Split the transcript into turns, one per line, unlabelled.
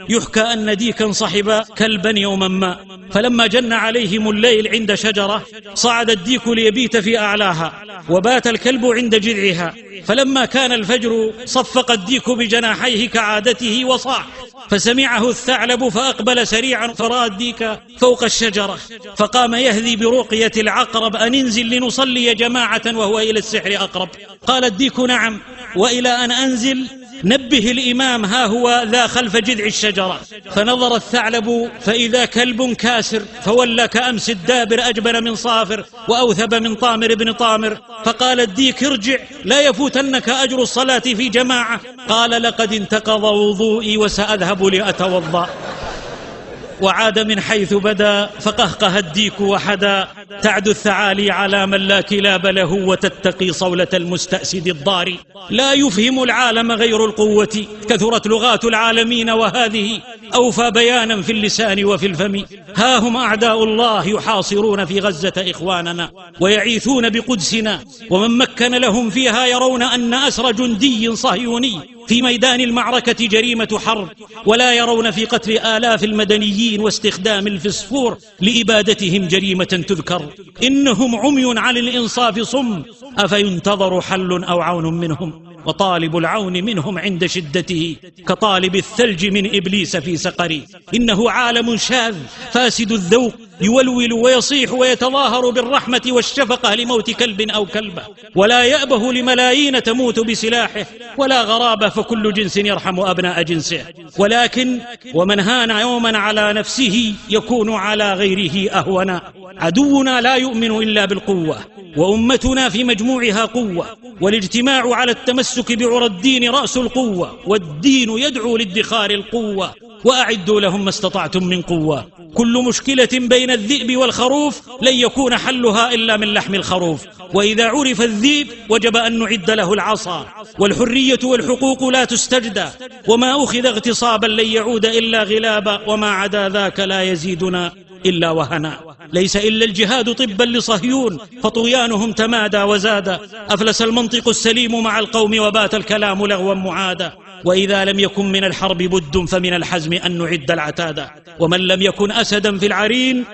يحكى أن ديكا صحب كلبا يوما ما، فلما جن عليهم الليل عند شجرة صعد الديك ليبيت في أعلاها، وبات الكلب عند جذعها. فلما كان الفجر صفق الديك بجناحيه كعادته وصاح، فسمعه الثعلب فأقبل سريعا فرأى الديك فوق الشجرة، فقام يهذي برقية العقرب أن انزل لنصلي جماعة وهو إلى السحر أقرب. قال الديك نعم، وإلى أن أنزل نبه الإمام ها هو ذا خلف جذع الشجرة. فنظر الثعلب فإذا كلب كاسر، فولى كأمس الدابر أجبن من صافر وأوثب من طامر بن طامر. فقال الديك ارجع لا يفوتنك أجر الصلاة في جماعة. قال لقد انتقض وضوئي وسأذهب لأتوضأ. وعاد من حيث بدا فقهقه الديك وحدا. تعدو الثعالي على من لا كلاب له، وتتقي صولة المستأسد الضاري. لا يفهم العالم غير القوة، كثرت لغات العالمين وهذه أوفى بيانا في اللسان وفي الفم. ها هم أعداء الله يحاصرون في غزة إخواننا ويعيثون بقدسنا، ومن مكن لهم فيها يرون أن أسر جندي صهيوني في ميدان المعركة جريمة حرب، ولا يرون في قتل آلاف المدنيين واستخدام الفسفور لإبادتهم جريمة تذكر. إنهم عمي عن الإنصاف صم، أفينتظر حل أو عون منهم؟ وطالب العون منهم عند شدته كطالب الثلج من إبليس في سقر. إنه عالم شاذ فاسد الذوق، يولول ويصيح ويتظاهر بالرحمة والشفقة لموت كلب أو كلبة، ولا يأبه لملايين تموت بسلاحه. ولا غرابة، فكل جنس يرحم أبناء جنسه. ولكن ومن هان يوما على نفسه يكون على غيره أهونا. عدونا لا يؤمن إلا بالقوة، وأمتنا في مجموعها قوة، والاجتماع على التمسك بعرى الدين رأس القوة، والدين يدعو لادخار القوة. وأعدوا لهم ما استطعتم من قوة. كل مشكلة بين الذئب والخروف لن يكون حلها إلا من لحم الخروف. وإذا عرف الذئب وجب أن نعد له العصا. والحرية والحقوق لا تستجدى، وما أخذ اغتصابا لن يعود إلا غلابا، وما عدا ذاك لا يزيدنا إلا وهنا. ليس إلا الجهاد طبا لصهيون، فطغيانهم تمادى وزاد. أفلس المنطق السليم مع القوم، وبات الكلام لغوا معادا. وإذا لم يكن من الحرب بد فمن الحزم أن نعد العتادا. ومن لم يكن أسدا في العرين